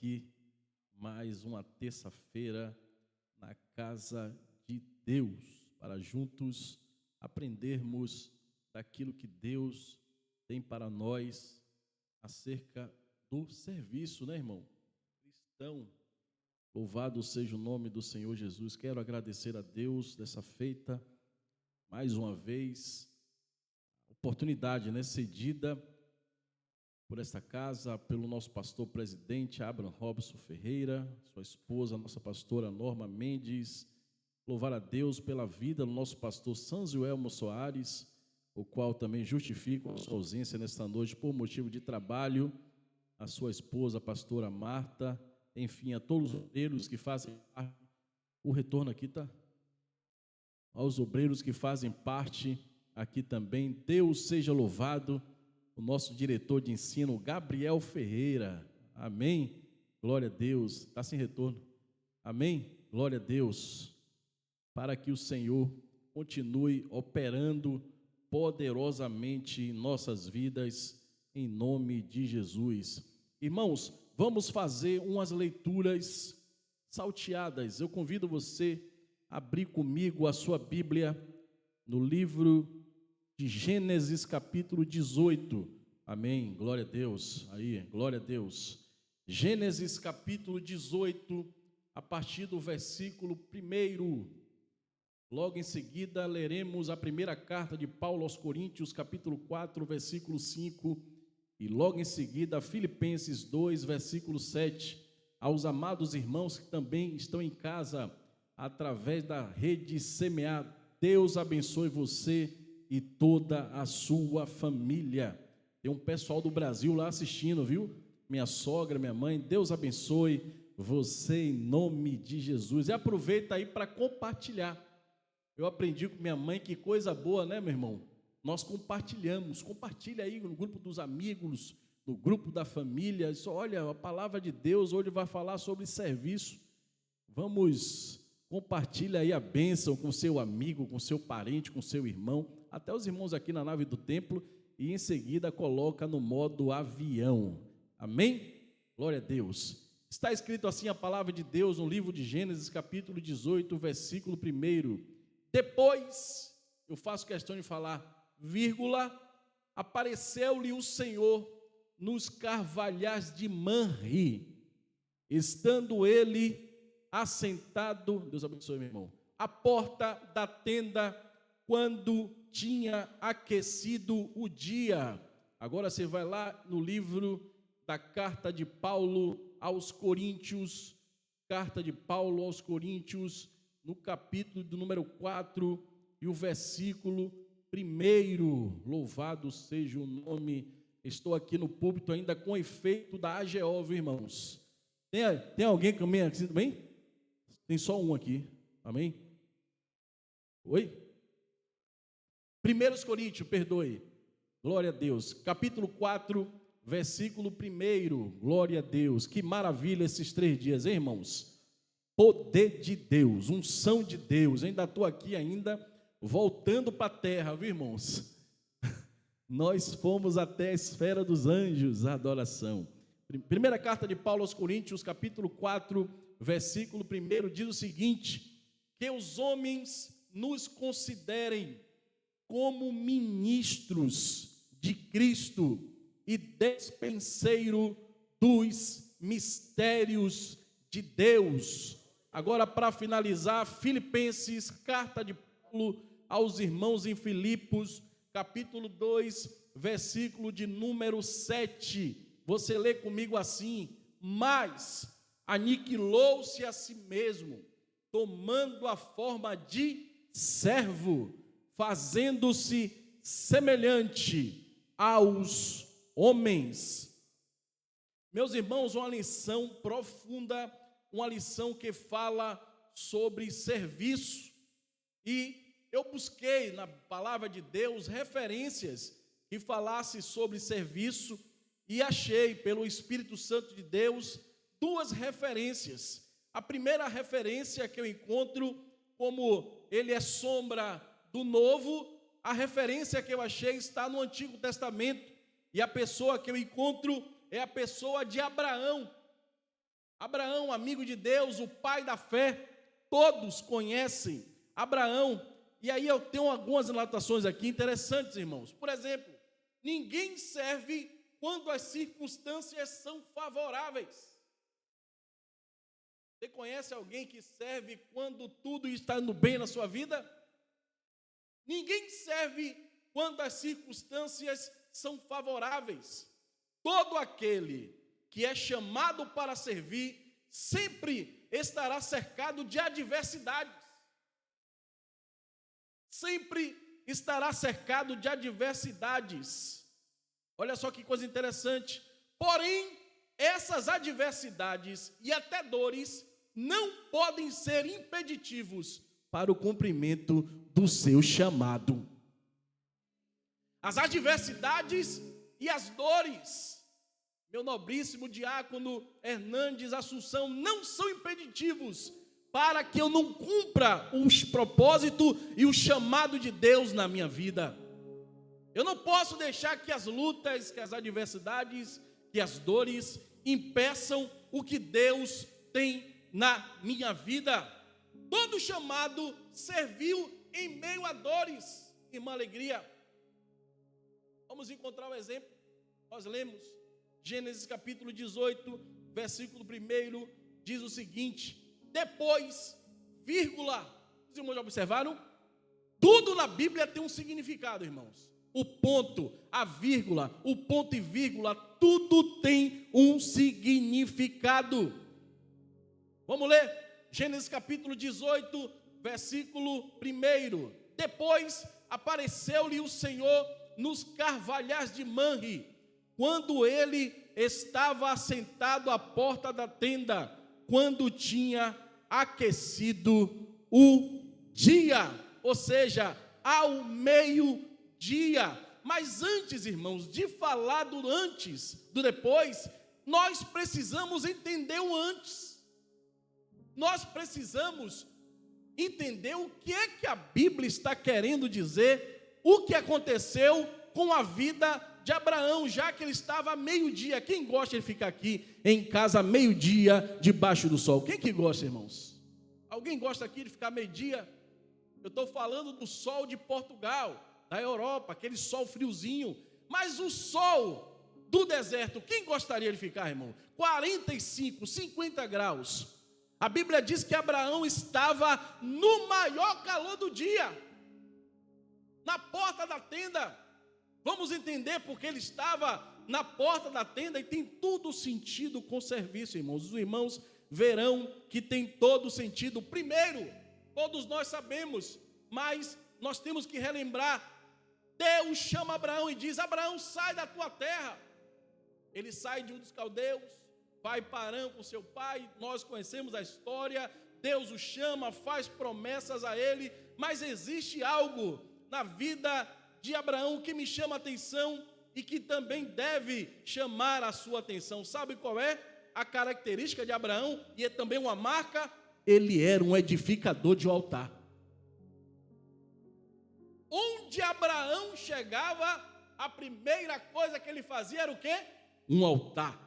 aqui mais uma terça-feira na casa de Deus, para juntos aprendermos daquilo que Deus tem para nós acerca do serviço, né, irmão? Cristão, louvado seja o nome do Senhor Jesus. Quero agradecer a Deus dessa feita, mais uma vez, oportunidade, né, cedida por esta casa, pelo nosso pastor presidente, Abraham Robson Ferreira, sua esposa, nossa pastora Norma Mendes. Louvar a Deus pela vida do nosso pastor Sanzuelmo Soares, o qual também justifica a sua ausência nesta noite por motivo de trabalho, a sua esposa, a pastora Marta, enfim, a todos os obreiros que fazem parte, o retorno aqui, tá? Aos obreiros que fazem parte aqui também, Deus seja louvado, o nosso diretor de ensino, Gabriel Ferreira, amém? Glória a Deus, está sem retorno, amém? Glória a Deus, para que o Senhor continue operando poderosamente em nossas vidas, em nome de Jesus. Irmãos, vamos fazer umas leituras salteadas. Eu convido você a abrir comigo a sua Bíblia no livro de Gênesis capítulo 18, amém, glória a Deus, aí, glória a Deus. Gênesis capítulo 18, a partir do versículo 1, logo em seguida leremos a primeira carta de Paulo aos Coríntios, capítulo 4, versículo 5, e logo em seguida Filipenses 2, versículo 7, aos amados irmãos que também estão em casa, através da rede Semear. Deus abençoe você e toda a sua família. Tem um pessoal do Brasil lá assistindo, viu? Minha sogra, minha mãe, Deus abençoe você em nome de Jesus. E aproveita aí para compartilhar. Eu aprendi com minha mãe, que coisa boa, né, meu irmão? Nós compartilhamos, compartilha aí no grupo dos amigos, no grupo da família. Isso, olha, a palavra de Deus hoje vai falar sobre serviço. Vamos, compartilha aí a bênção com seu amigo, com seu parente, com seu irmão, até os irmãos aqui na nave do templo, e em seguida coloca no modo avião, amém? Glória a Deus. Está escrito assim a palavra de Deus no livro de Gênesis capítulo 18, versículo 1. Depois, eu faço questão de falar, vírgula, apareceu-lhe o Senhor nos carvalhais de Manre, estando ele assentado, Deus abençoe meu irmão, à porta da tenda, quando tinha aquecido o dia. Agora você vai lá no livro da carta de Paulo aos Coríntios, no capítulo do número 4 e o versículo 1, louvado seja o nome. Estou aqui no púlpito ainda com efeito da AGO, viu, irmãos? Tem alguém comigo aqui também? Tem só um aqui, amém? Oi? 1 Coríntios, perdoe, glória a Deus, capítulo 4, versículo 1, glória a Deus. Que maravilha esses 3 dias, hein, irmãos? Poder de Deus, unção de Deus. Ainda estou aqui ainda, voltando para a terra, viu, irmãos? Nós fomos até a esfera dos anjos, a adoração. Primeira carta de Paulo aos Coríntios, capítulo 4, versículo 1, diz o seguinte: que os homens nos considerem como ministros de Cristo e despenseiro dos mistérios de Deus. Agora, para finalizar, Filipenses, carta de Paulo aos irmãos em Filipos, capítulo 2, versículo de número 7. Você lê comigo assim: mas aniquilou-se a si mesmo, tomando a forma de servo, fazendo-se semelhante aos homens. Meus irmãos, uma lição profunda, uma lição que fala sobre serviço, e eu busquei na palavra de Deus referências que falassem sobre serviço, e achei pelo Espírito Santo de Deus 2 referências. A primeira referência que eu encontro, como ele é sombra do novo, a referência que eu achei está no Antigo Testamento, e a pessoa que eu encontro é a pessoa de Abraão. Abraão, amigo de Deus, o pai da fé, todos conhecem Abraão. E aí eu tenho algumas anotações aqui interessantes, irmãos. Por exemplo, ninguém serve quando as circunstâncias são favoráveis. Você conhece alguém que serve quando tudo está indo bem na sua vida? Ninguém serve quando as circunstâncias são favoráveis. Todo aquele que é chamado para servir sempre estará cercado de adversidades. Sempre estará cercado de adversidades. Olha só que coisa interessante. Porém, essas adversidades e até dores não podem ser impeditivos para o cumprimento do seu chamado. As adversidades e as dores, meu nobríssimo diácono Hernandes Assunção, não são impeditivos para que eu não cumpra os propósitos e o chamado de Deus na minha vida. Eu não posso deixar que as lutas, que as adversidades, que as dores impeçam o que Deus tem na minha vida. Todo chamado serviu em meio a dores, irmã Alegria. Vamos encontrar um exemplo. Nós lemos Gênesis capítulo 18, versículo 1, diz o seguinte: depois, vírgula, os irmãos já observaram? Tudo na Bíblia tem um significado, irmãos. O ponto, a vírgula, o ponto e vírgula, tudo tem um significado. Vamos ler Gênesis capítulo 18, versículo 1. Depois apareceu-lhe o Senhor nos carvalhais de Manre, quando ele estava assentado à porta da tenda, quando tinha aquecido o dia, ou seja, ao meio-dia. Mas antes, irmãos, de falar do antes, do depois, nós precisamos entender o antes. Nós precisamos entender o que é que a Bíblia está querendo dizer, o que aconteceu com a vida de Abraão, já que ele estava a meio-dia. Quem gosta de ficar aqui em casa meio-dia, debaixo do sol? Quem que gosta, irmãos? Alguém gosta aqui de ficar meio-dia? Eu estou falando do sol de Portugal, da Europa, aquele sol friozinho. Mas o sol do deserto, quem gostaria de ficar, irmão? 45, 50 graus. A Bíblia diz que Abraão estava no maior calor do dia, na porta da tenda. Vamos entender porque ele estava na porta da tenda, e tem todo sentido com serviço, irmãos. Os irmãos verão que tem todo sentido. Primeiro, todos nós sabemos, mas nós temos que relembrar. Deus chama Abraão e diz: Abraão, sai da tua terra. Ele sai de um dos caldeus, vai para Harã com seu pai. Nós conhecemos a história. Deus o chama, faz promessas a ele, mas existe algo na vida de Abraão que me chama a atenção e que também deve chamar a sua atenção. Sabe qual é a característica de Abraão? E é também uma marca: ele era um edificador de altar. Onde Abraão chegava, a primeira coisa que ele fazia era o quê? Um altar.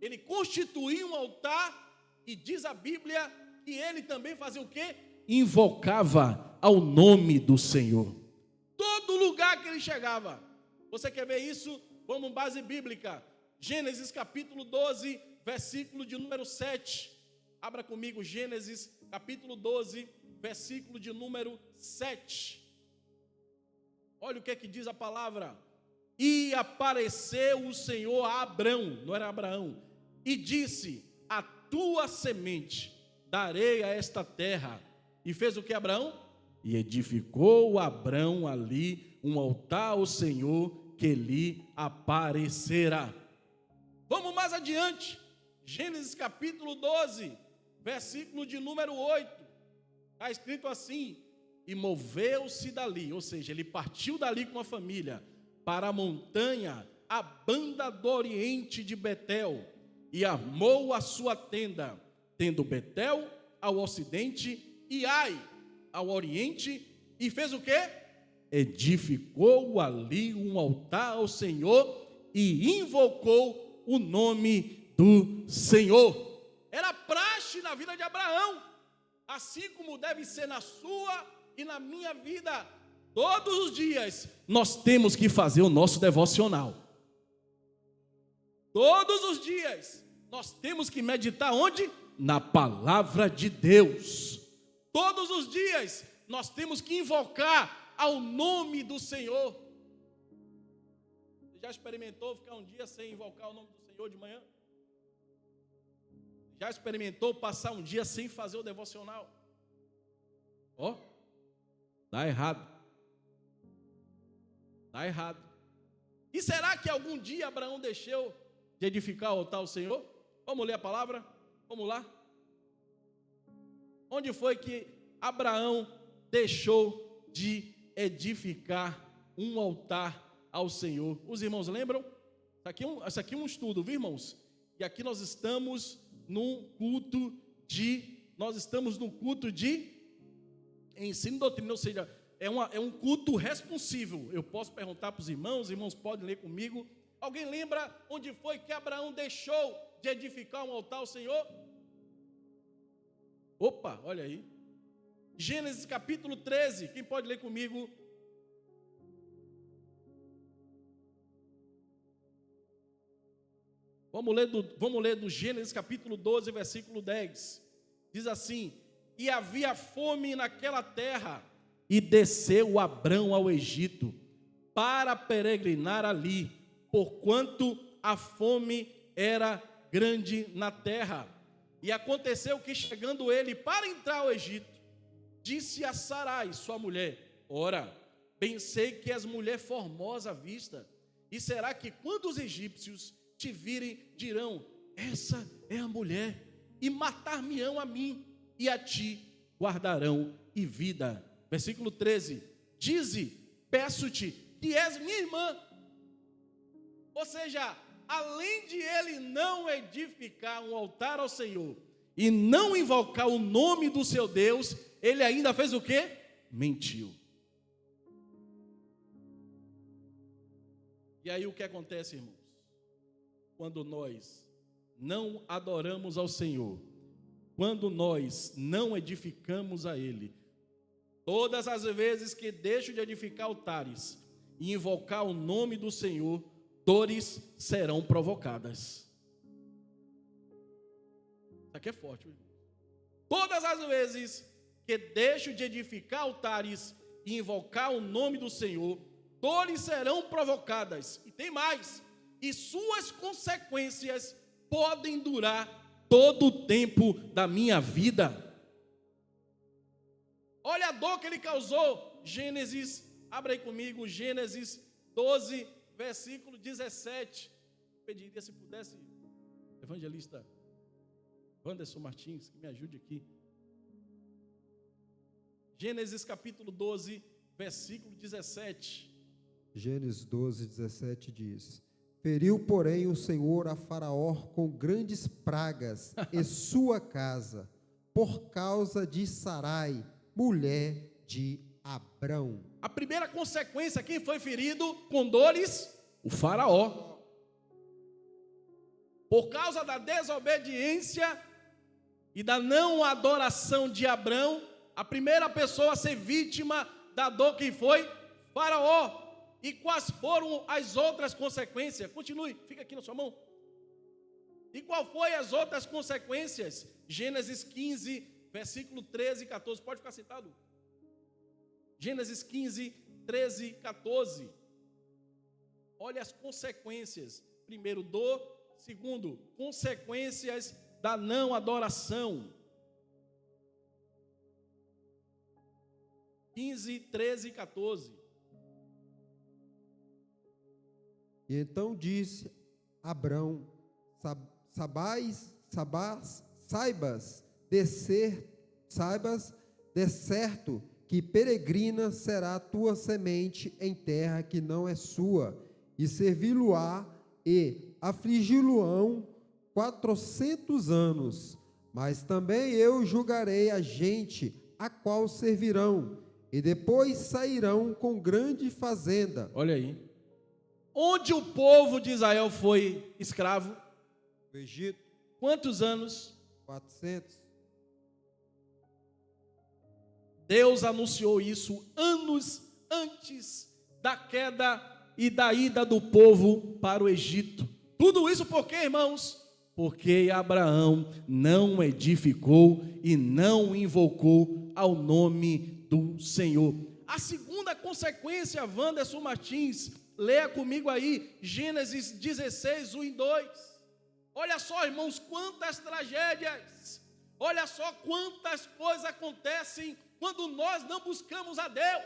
Ele constituía um altar, e diz a Bíblia que ele também fazia o quê? Invocava ao nome do Senhor. Todo lugar que ele chegava. Você quer ver isso? Vamos, base bíblica. Gênesis capítulo 12, versículo de número 7. Abra comigo Gênesis capítulo 12, versículo de número 7. Olha o que é que diz a palavra. E apareceu o Senhor a Abrão, não era Abraão, e disse: a tua semente darei a esta terra. E fez o que Abraão? E edificou Abrão ali um altar ao Senhor que lhe aparecerá. Vamos mais adiante. Gênesis capítulo 12, versículo de número 8. Está escrito assim: e moveu-se dali, ou seja, ele partiu dali com a família, para a montanha, a banda do oriente de Betel, e armou a sua tenda, tendo Betel ao ocidente e Ai ao oriente, e fez o quê? Edificou ali um altar ao Senhor, e invocou o nome do Senhor. Era praxe na vida de Abraão, assim como deve ser na sua e na minha vida. Todos os dias nós temos que fazer o nosso devocional. Todos os dias nós temos que meditar onde? Na palavra de Deus. Todos os dias nós temos que invocar ao nome do Senhor. Você já experimentou ficar um dia sem invocar o nome do Senhor de manhã? Já experimentou passar um dia sem fazer o devocional? Ó, dá errado. Dá errado. E será que algum dia Abraão deixou de edificar o altar ao Senhor? Vamos ler a palavra? Vamos lá. Onde foi que Abraão deixou de edificar um altar ao Senhor? Os irmãos lembram? Isso aqui é um estudo, viu, irmãos? E aqui nós estamos num culto de ensino e doutrina, ou seja, é um culto responsivo. Eu posso perguntar para os irmãos podem ler comigo. Alguém lembra onde foi que Abraão deixou de edificar um altar ao Senhor? Opa, olha aí. Gênesis capítulo 13, quem pode ler comigo? Vamos ler do Gênesis capítulo 12, versículo 10. Diz assim: e havia fome naquela terra, e desceu Abrão ao Egito, para peregrinar ali, porquanto a fome era grande na terra. E aconteceu que, chegando ele para entrar ao Egito, disse a Sarai, sua mulher: ora, bem sei que és mulher formosa à vista, e será que quando os egípcios te virem, dirão: essa é a mulher, e matar-me-ão a mim, e a ti guardarão e vida. Versículo 13, dize, peço-te, que és minha irmã. Ou seja, além de ele não edificar um altar ao Senhor, e não invocar o nome do seu Deus, ele ainda fez o quê? Mentiu. E aí o que acontece, irmãos? Quando nós não adoramos ao Senhor, quando nós não edificamos a Ele, todas as vezes que deixo de edificar altares e invocar o nome do Senhor, dores serão provocadas. Isso aqui é forte, irmão. Todas as vezes que deixo de edificar altares e invocar o nome do Senhor, dores serão provocadas. E tem mais, e suas consequências podem durar todo o tempo da minha vida. Olha a dor que ele causou. Gênesis, abre aí comigo, Gênesis 12, versículo 17. Eu pediria se pudesse, evangelista Wanderson Martins, que me ajude aqui. Gênesis capítulo 12, versículo 17. Gênesis 12, 17 diz: feriu, porém, o Senhor a Faraó com grandes pragas e sua casa, por causa de Sarai, mulher de Abrão. A primeira consequência, quem foi ferido com dores? O Faraó. Por causa da desobediência e da não adoração de Abrão, a primeira pessoa a ser vítima da dor, quem foi? Faraó. E quais foram as outras consequências? Continue, fica aqui na sua mão. E qual foi as outras consequências? Gênesis 15, versículo 13 e 14. Pode ficar sentado. Gênesis 15, 13 e 14. Olha as consequências. Primeiro, dor. Segundo, consequências da não adoração. 15, 13 e 14. E então disse Abrão: saibas de certo que peregrina será a tua semente em terra que não é sua, e servi-lo-á e afligi-lo-ão 400 anos. Mas também eu julgarei a gente a qual servirão, e depois sairão com grande fazenda. Olha aí. Onde o povo de Israel foi escravo? O Egito, Quantos anos? 400. Deus anunciou isso anos antes da queda e da ida do povo para o Egito. Tudo isso por quê, irmãos? Porque Abraão não edificou e não invocou ao nome do Senhor. A segunda consequência, Wanderson Martins, leia comigo aí, Gênesis 16, 1 e 2. Olha só, irmãos, quantas tragédias, olha só quantas coisas acontecem quando nós não buscamos a Deus.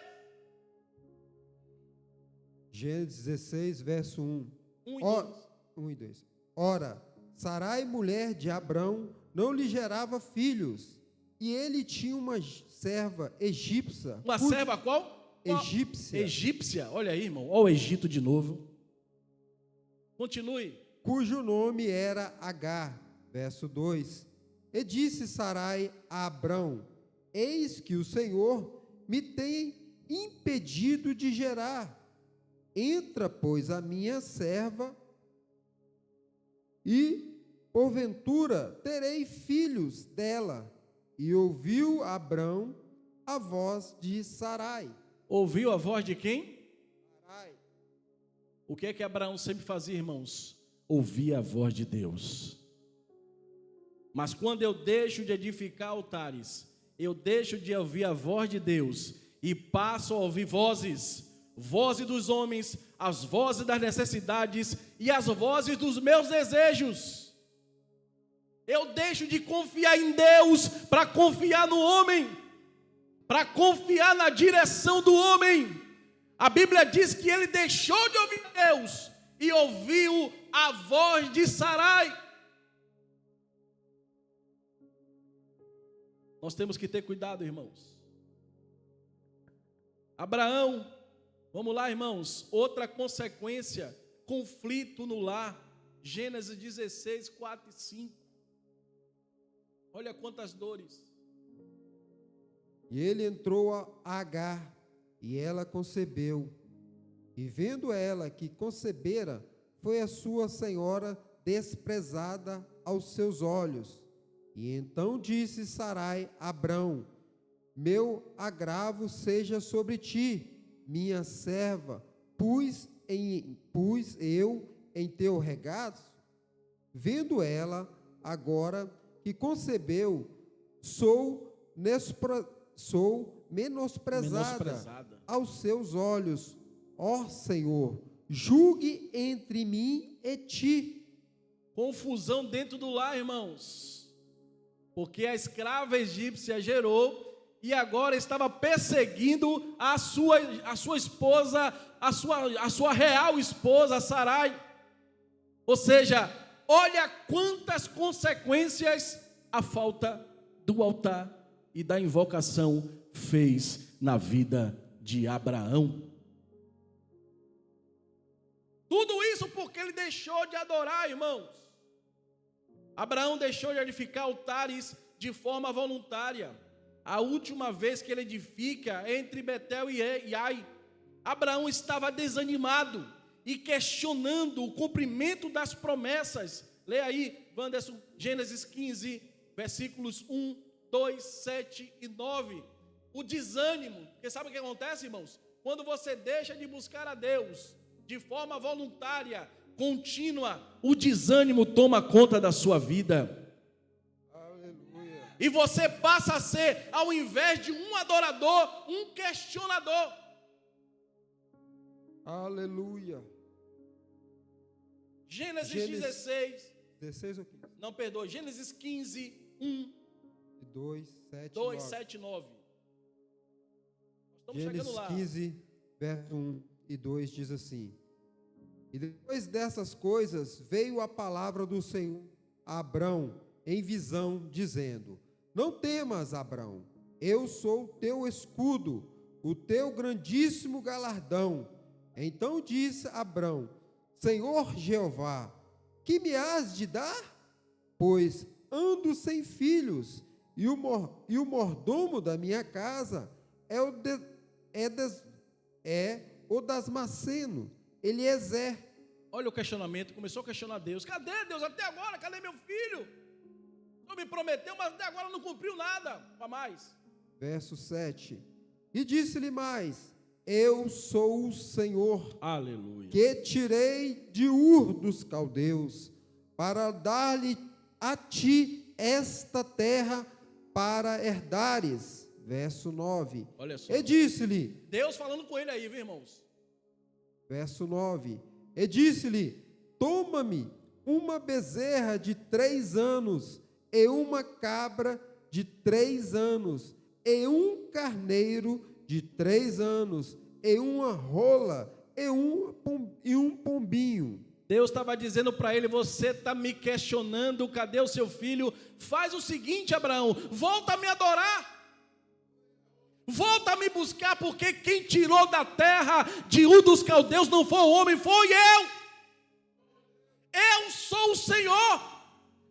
Gênesis 16, verso 1. 1 e 2. 1 e 2. Ora, Sarai, mulher de Abrão, não lhe gerava filhos, e ele tinha uma serva egípcia. Uma serva qual? Egípcia. Egípcia, olha aí, irmão, olha o Egito de novo. Continue. Cujo nome era Agar. Verso 2. E disse Sarai a Abrão: eis que o Senhor me tem impedido de gerar. Entra, pois, a minha serva, e, porventura, terei filhos dela. E ouviu Abrão a voz de Sarai. Ouviu a voz de quem? Sarai. O que é que Abraão sempre fazia, irmãos? Ouvia a voz de Deus. Mas quando eu deixo de edificar altares, eu deixo de ouvir a voz de Deus e passo a ouvir vozes dos homens, as vozes das necessidades e as vozes dos meus desejos. Eu deixo de confiar em Deus para confiar no homem, para confiar na direção do homem. A Bíblia diz que ele deixou de ouvir Deus e ouviu a voz de Sarai. Nós temos que ter cuidado, irmãos. Abraão, vamos lá, irmãos, outra consequência, conflito no lar. Gênesis 16, 4 e 5. Olha quantas dores. E ele entrou a Agar, e ela concebeu. E vendo ela que concebera, foi a sua senhora desprezada aos seus olhos. E então disse Sarai a Abrão: meu agravo seja sobre ti, minha serva, pus eu em teu regaço. Vendo ela agora que concebeu, sou menosprezada aos seus olhos. Ó Senhor, julgue entre mim e ti. Confusão dentro do lar, irmãos, porque a escrava egípcia gerou e agora estava perseguindo a sua esposa, a sua real esposa, Sarai. Ou seja, olha quantas consequências a falta do altar e da invocação fez na vida de Abraão. Tudo isso porque ele deixou de adorar, irmãos. Abraão deixou de edificar altares de forma voluntária. A última vez que ele edifica é entre Betel e Ai. Abraão estava desanimado e questionando o cumprimento das promessas. Leia aí, Wanderson, Gênesis 15, versículos 1, 2, 7 e 9. O desânimo, porque sabe o que acontece, irmãos? Quando você deixa de buscar a Deus de forma voluntária, contínua, o desânimo toma conta da sua vida. E você passa a ser, ao invés de um adorador, um questionador. Aleluia. Gênesis 16. 16 ou 15? Não, perdoe. Gênesis 15, 1. E 2, 7, 2, 9. 7, 9. Estamos Gênesis chegando lá. 15, verso 1 e 2 diz assim: e depois dessas coisas veio a palavra do Senhor a Abrão em visão, dizendo: não temas, Abrão, eu sou o teu escudo, o teu grandíssimo galardão. Então disse Abrão: Senhor Jeová, que me has de dar? Pois ando sem filhos, e o mordomo da minha casa é o Damasceno. Eliezer. Olha o questionamento, começou a questionar Deus. Cadê Deus até agora? Cadê meu filho? O Senhor me prometeu, mas até agora não cumpriu nada para mais. Verso 7. E disse-lhe mais: eu sou o Senhor, Aleluia, que tirei de Ur dos caldeus, para dar-lhe a ti esta terra para herdares. Verso 9. olha só. E disse-lhe, Deus falando com ele aí, viu, irmãos? verso 9. E disse-lhe, toma-me uma bezerra de 3 anos, e uma cabra de 3 anos, e um carneiro de 3 anos, e uma rola, e um pombinho. Deus estava dizendo para ele: você está me questionando, cadê o seu filho? Faz o seguinte, Abraão, volta a me adorar. Volta a me buscar, porque quem tirou da terra de Ur dos caldeus não foi o homem, foi eu. Eu sou o Senhor.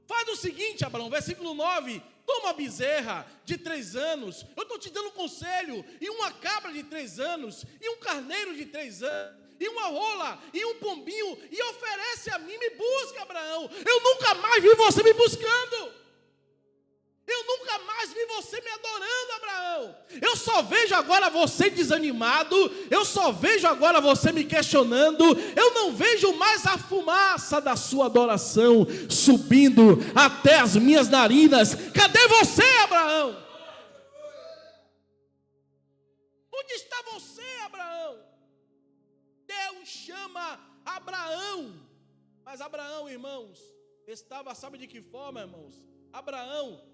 Faz o seguinte, Abraão, versículo 9. Toma a bezerra de 3 anos, eu estou te dando um conselho, e uma cabra de 3 anos, e um carneiro de 3 anos, e uma rola, e um pombinho, e oferece a mim, me busca, Abraão. Eu nunca mais vi você me buscando. Eu nunca mais vi você me adorando, Abraão. Eu só vejo agora você desanimado. Eu só vejo agora você me questionando. Eu não vejo mais a fumaça da sua adoração subindo até as minhas narinas. Cadê você, Abraão? Onde está você, Abraão? Deus chama Abraão. Mas Abraão, irmãos, estava, sabe de que forma, irmãos? Abraão,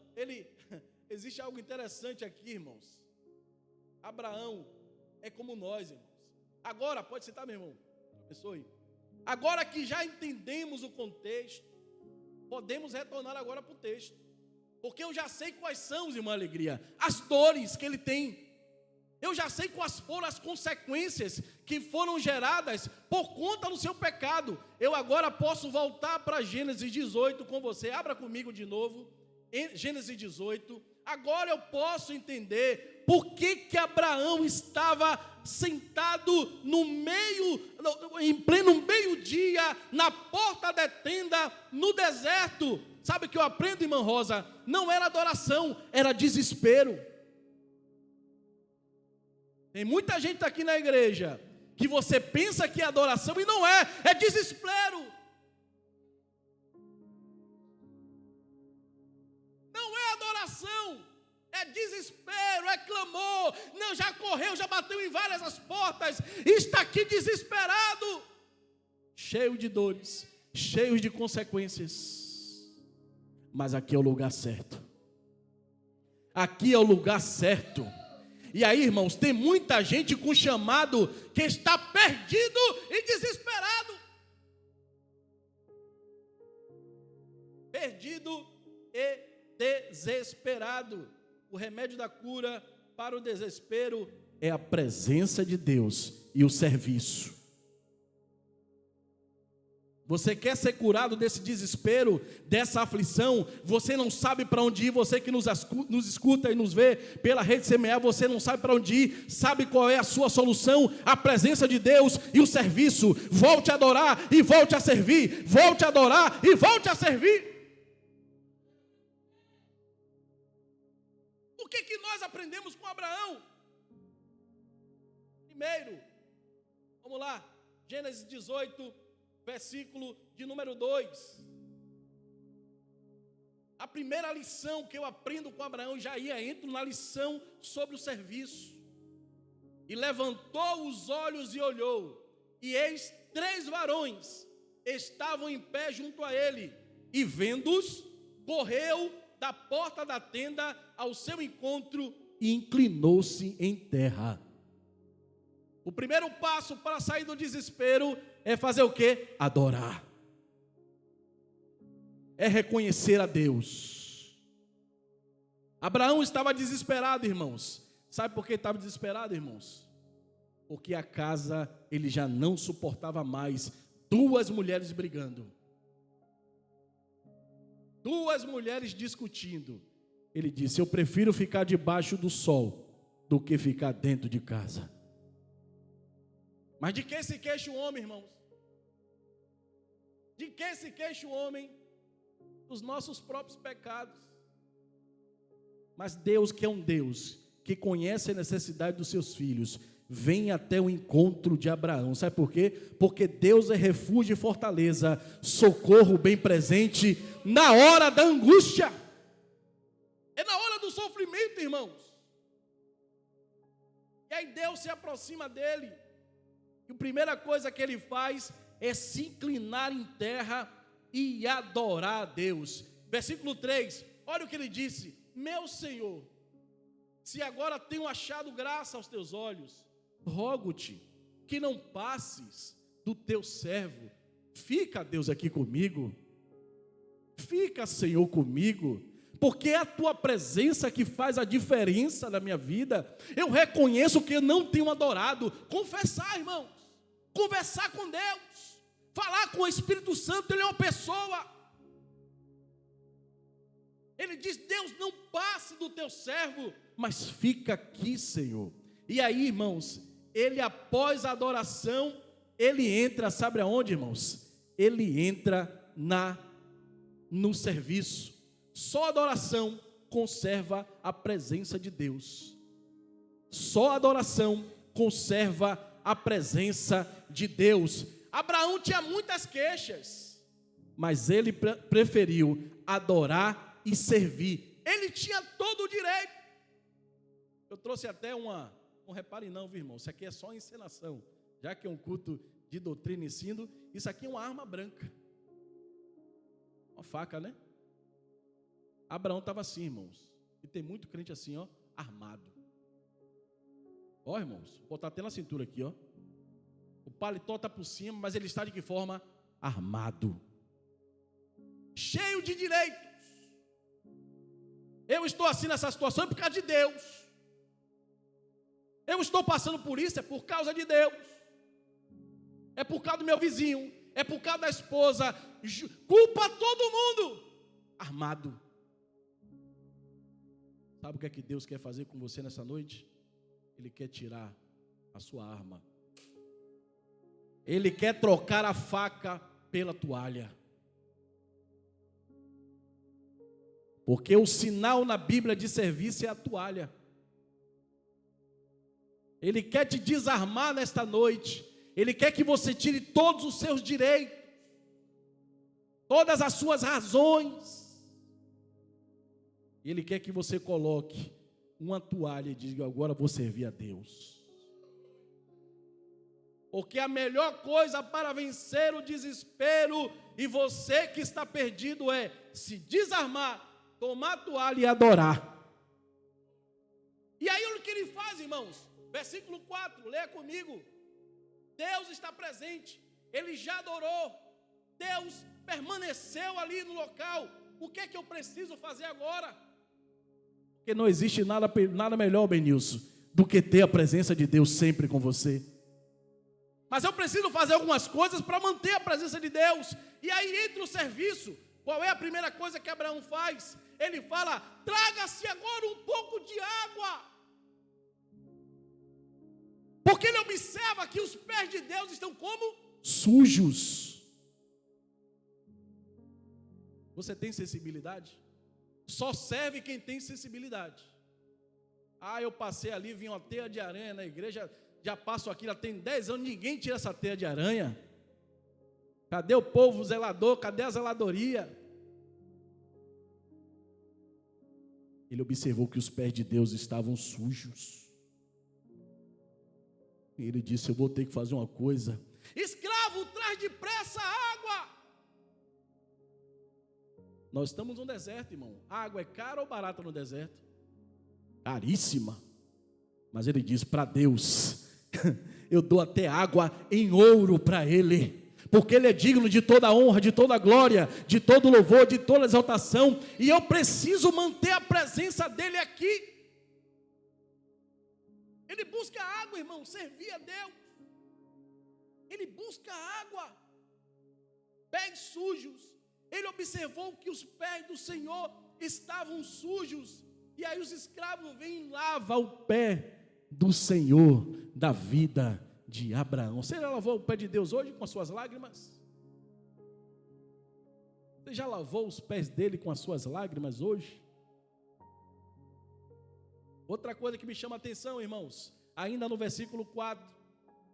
existe algo interessante aqui, irmãos. Abraão é como nós, irmãos. Agora, pode citar, meu irmão, abençoe. Agora que já entendemos o contexto, podemos retornar agora para o texto, porque eu já sei quais são, irmã Alegria, as dores que ele tem. Eu já sei quais foram as consequências que foram geradas por conta do seu pecado. Eu agora posso voltar para Gênesis 18 com você. Abra comigo de novo. Gênesis 18, agora eu posso entender por que Abraão estava sentado em pleno meio-dia, na porta da tenda, no deserto. Sabe o que eu aprendo, irmã Rosa? Não era adoração, era desespero. Tem muita gente aqui na igreja que você pensa que é adoração e não é, é desespero. É desespero, é clamor. Não, já correu, já bateu em várias as portas, está aqui desesperado, cheio de dores, cheio de consequências. Mas aqui é o lugar certo. Aqui é o lugar certo. E aí, irmãos, tem muita gente com chamado que está perdido e desesperado. Perdido e desesperado. O remédio da cura para o desespero é a presença de Deus e o serviço. Você quer ser curado desse desespero, dessa aflição? Você não sabe para onde ir. Você que nos escuta e nos vê pela rede Semear, você não sabe para onde ir. Sabe qual é a sua solução? A presença de Deus e o serviço. Volte a adorar e volte a servir. Volte a adorar e volte a servir. O que nós aprendemos com Abraão? Primeiro, vamos lá, Gênesis 18, versículo de número 2. A primeira lição que eu aprendo com Abraão, já entro na lição sobre o serviço. E levantou os olhos e olhou, e eis 3 varões estavam em pé junto a ele, e vendo-os, correu da porta da tenda ao seu encontro e inclinou-se em terra. O primeiro passo para sair do desespero é fazer o quê? Adorar. É reconhecer a Deus. Abraão estava desesperado, irmãos. Sabe por que estava desesperado, irmãos? Porque a casa ele já não suportava mais 2 mulheres brigando. 2 mulheres discutindo. Ele disse: eu prefiro ficar debaixo do sol do que ficar dentro de casa. Mas de que se queixa o homem, irmãos? De que se queixa o homem? Dos nossos próprios pecados. Mas Deus, que é um Deus que conhece a necessidade dos seus filhos, vem até o encontro de Abraão. Sabe por quê? Porque Deus é refúgio e fortaleza, socorro bem presente na hora da angústia. É na hora do sofrimento, irmãos. E aí Deus se aproxima dele. E a primeira coisa que ele faz é se inclinar em terra e adorar a Deus. Versículo 3, olha o que ele disse: meu Senhor, se agora tenho achado graça aos teus olhos, rogo-te que não passes do teu servo. Fica, Deus, aqui comigo. Fica, Senhor, comigo, porque é a tua presença que faz a diferença na minha vida. Eu reconheço que eu não tenho adorado. Confessar, irmãos, conversar com Deus, falar com o Espírito Santo. Ele é uma pessoa. Ele diz: Deus, não passe do teu servo, mas fica aqui, Senhor. E aí, irmãos, ele, após a adoração, ele entra, sabe aonde, irmãos? Ele entra no serviço. Só a adoração conserva a presença de Deus. Só a adoração conserva a presença de Deus. Abraão tinha muitas queixas, mas ele preferiu adorar e servir. Ele tinha todo o direito. Eu trouxe até não repare não, viu, irmão? Isso aqui é só encenação. Já que é um culto de doutrina e ensino, isso aqui é uma arma branca. Uma faca, né? Abraão estava assim, irmãos. E tem muito crente assim, ó, armado. Ó, irmãos, vou botar até na cintura aqui, ó. O paletó está por cima, mas ele está de que forma? Armado. Cheio de direitos. Eu estou assim nessa situação por causa de Deus. Eu estou passando por isso, é por causa de Deus. É por causa do meu vizinho. É por causa da esposa. Culpa todo mundo. Armado. Sabe o que é que Deus quer fazer com você nessa noite? Ele quer tirar a sua arma. Ele quer trocar a faca pela toalha. Porque o sinal na Bíblia de serviço é a toalha. Ele quer te desarmar nesta noite. Ele quer que você tire todos os seus direitos, todas as suas razões. Ele quer que você coloque uma toalha e diga: agora vou servir a Deus. Porque a melhor coisa para vencer o desespero e você que está perdido é se desarmar, tomar a toalha e adorar. E aí o que ele faz, irmãos? Versículo 4, leia comigo. Deus está presente, ele já adorou, Deus permaneceu ali no local. O que é que eu preciso fazer agora? Porque não existe nada melhor, Benilson, do que ter a presença de Deus sempre com você. Mas eu preciso fazer algumas coisas para manter a presença de Deus. E aí entra o serviço. Qual é a primeira coisa que Abraão faz? Ele fala: traga-se agora um pouco de água. Porque ele observa que os pés de Deus estão como? Sujos. Você tem sensibilidade? Só serve quem tem sensibilidade. Eu passei ali, vi uma teia de aranha na igreja, já passo aqui, já tem 10 anos, ninguém tira essa teia de aranha. Cadê o povo zelador? Cadê a zeladoria? Ele observou que os pés de Deus estavam sujos. E ele disse: eu vou ter que fazer uma coisa. Escravo, traz depressa água. Nós estamos no deserto, irmão. A água é cara ou barata no deserto? Caríssima. Mas ele diz: para Deus, eu dou até água em ouro para Ele. Porque Ele é digno de toda honra, de toda glória, de todo louvor, de toda exaltação. E eu preciso manter a presença dEle aqui. Ele busca água, irmão, servir a Deus. Ele busca água. Pés sujos. Ele observou que os pés do Senhor estavam sujos. E aí os escravos vêm e lavam o pé do Senhor da vida. de Abraão. Você já lavou o pé de Deus hoje com as suas lágrimas? Você já lavou os pés dele com as suas lágrimas hoje? Outra coisa que me chama a atenção, irmãos, ainda no versículo 4,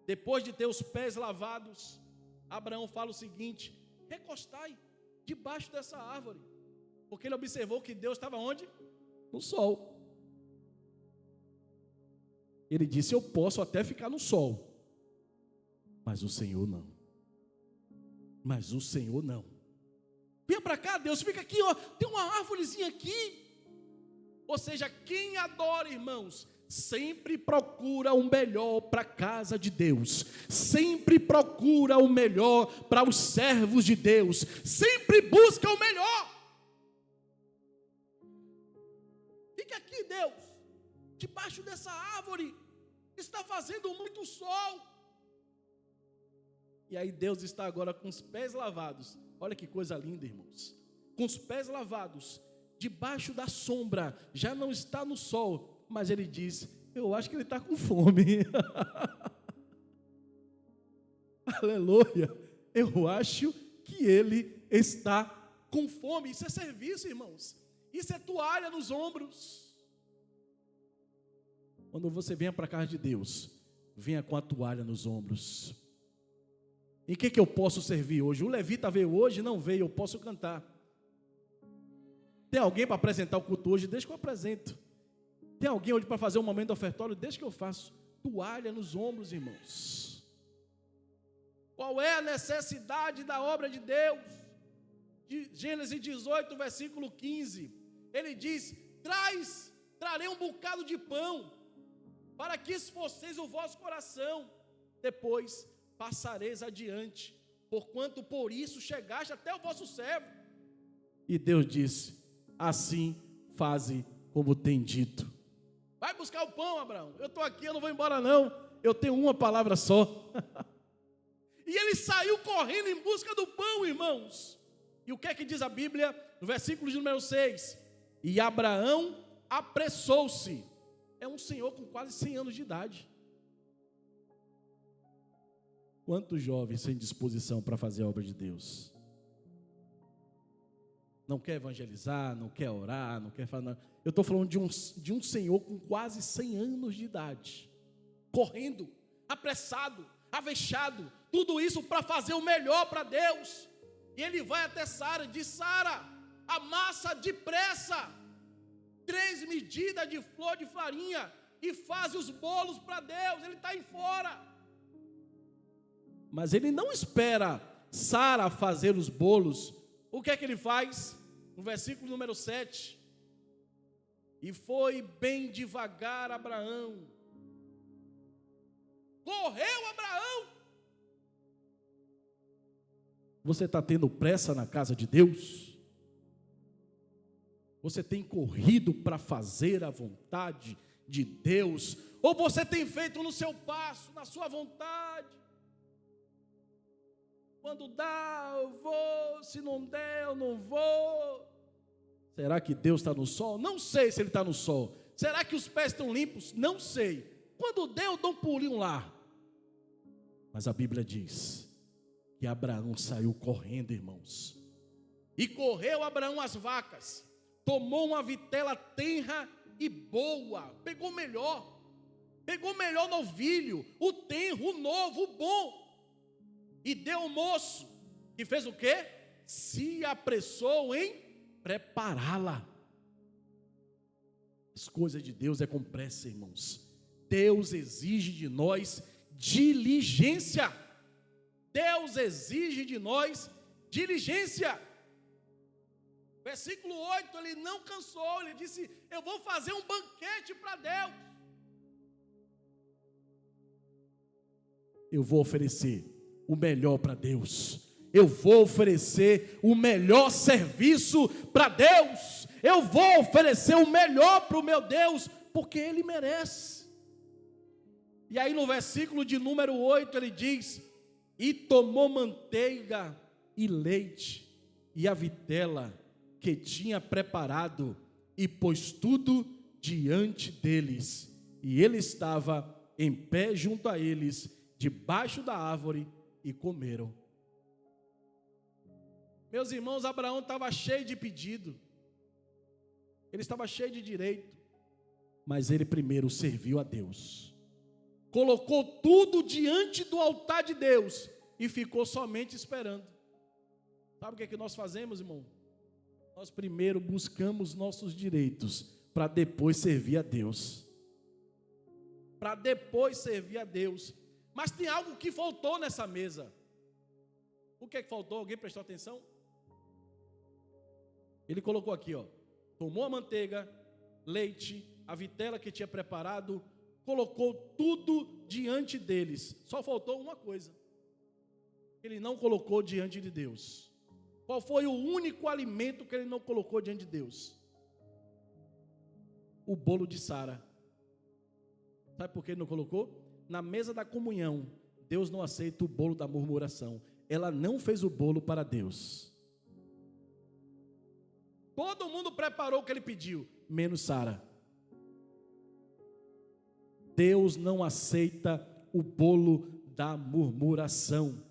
depois de ter os pés lavados, Abraão fala o seguinte: recostai debaixo dessa árvore, porque ele observou que Deus estava onde? No sol. Ele disse: eu posso até ficar no sol, mas o Senhor não. Mas o Senhor não. Venha para cá, Deus, fica aqui, ó, tem uma árvorezinha aqui. Ou seja, quem adora, irmãos, sempre procura o melhor para a casa de Deus, sempre procura o melhor para os servos de Deus, sempre busca o melhor. Fica aqui, Deus, debaixo dessa árvore, está fazendo muito sol. E aí Deus está agora com os pés lavados. Olha que coisa linda, irmãos. Com os pés lavados, debaixo da sombra, já não está no sol, mas ele diz: eu acho que ele está com fome. Aleluia. Eu acho que ele está com fome. Isso é serviço, irmãos. Isso é toalha nos ombros. Quando você venha para a casa de Deus, venha com a toalha nos ombros. Em que eu posso servir hoje? O levita veio hoje? Não veio, eu posso cantar. Tem alguém para apresentar o culto hoje? Deixa que eu apresento. Tem alguém hoje para fazer um momento ofertório? Deixa que eu faço. Toalha nos ombros, irmãos. Qual é a necessidade da obra de Deus? De Gênesis 18, versículo 15. Ele diz: trarei um bocado de pão, para que esforceis o vosso coração, depois passareis adiante, porquanto por isso chegaste até o vosso servo. E Deus disse: assim faze como tem dito. Vai buscar o pão, Abraão. Eu estou aqui, eu não vou embora não. Eu tenho uma palavra só. E ele saiu correndo em busca do pão, irmãos. E o que é que diz a Bíblia? No versículo de número 6. E Abraão apressou-se. É um senhor com quase 100 anos de idade. Quantos jovens sem disposição para fazer a obra de Deus? Não quer evangelizar, não quer orar, não quer falar nada. Eu estou falando de um senhor com quase 100 anos de idade, correndo, apressado, avexado, tudo isso para fazer o melhor para Deus. E ele vai até Sara e diz: Sara, amassa depressa 3 medidas de flor de farinha e faz os bolos para Deus. Ele está aí fora. Mas ele não espera Sara fazer os bolos. O que é que ele faz? No versículo número 7. E foi bem devagar Abraão. Correu Abraão. Você está tendo pressa na casa de Deus? Você tem corrido para fazer a vontade de Deus? Ou você tem feito no seu passo, na sua vontade? Quando dá, eu vou. Se não der, eu não vou. Será que Deus está no sol? Não sei se Ele está no sol. Será que os pés estão limpos? Não sei. Quando der, eu dou um pulinho lá. Mas a Bíblia diz que Abraão saiu correndo, irmãos. E correu Abraão às vacas. Tomou uma vitela tenra e boa. Pegou o melhor novilho, o tenro, o novo, o bom. E deu ao moço, que fez o quê? Se apressou em prepará-la. As coisas de Deus é com pressa, irmãos. Deus exige de nós diligência. Deus exige de nós diligência. Versículo 8, ele não cansou, ele disse: eu vou fazer um banquete para Deus. Eu vou oferecer o melhor para Deus. Eu vou oferecer o melhor serviço para Deus. Eu vou oferecer o melhor para o meu Deus, porque Ele merece. E aí no versículo de número 8 ele diz: e tomou manteiga e leite e a vitela que tinha preparado e pôs tudo diante deles. E ele estava em pé junto a eles, debaixo da árvore e comeram. Meus irmãos, Abraão estava cheio de pedido, ele estava cheio de direito, mas ele primeiro serviu a Deus, colocou tudo diante do altar de Deus e ficou somente esperando. Sabe o que é que nós fazemos, irmão? Nós primeiro buscamos nossos direitos, para depois servir a Deus. Para depois servir a Deus. Mas tem algo que faltou nessa mesa. O que é que faltou? Alguém prestou atenção? Ele colocou aqui, ó, tomou a manteiga, leite, a vitela que tinha preparado, colocou tudo diante deles. Só faltou uma coisa. Ele não colocou diante de Deus. Qual foi o único alimento que ele não colocou diante de Deus? O bolo de Sara. Sabe por que ele não colocou? Na mesa da comunhão, Deus não aceita o bolo da murmuração. Ela não fez o bolo para Deus. Todo mundo preparou o que ele pediu, menos Sara. Deus não aceita o bolo da murmuração.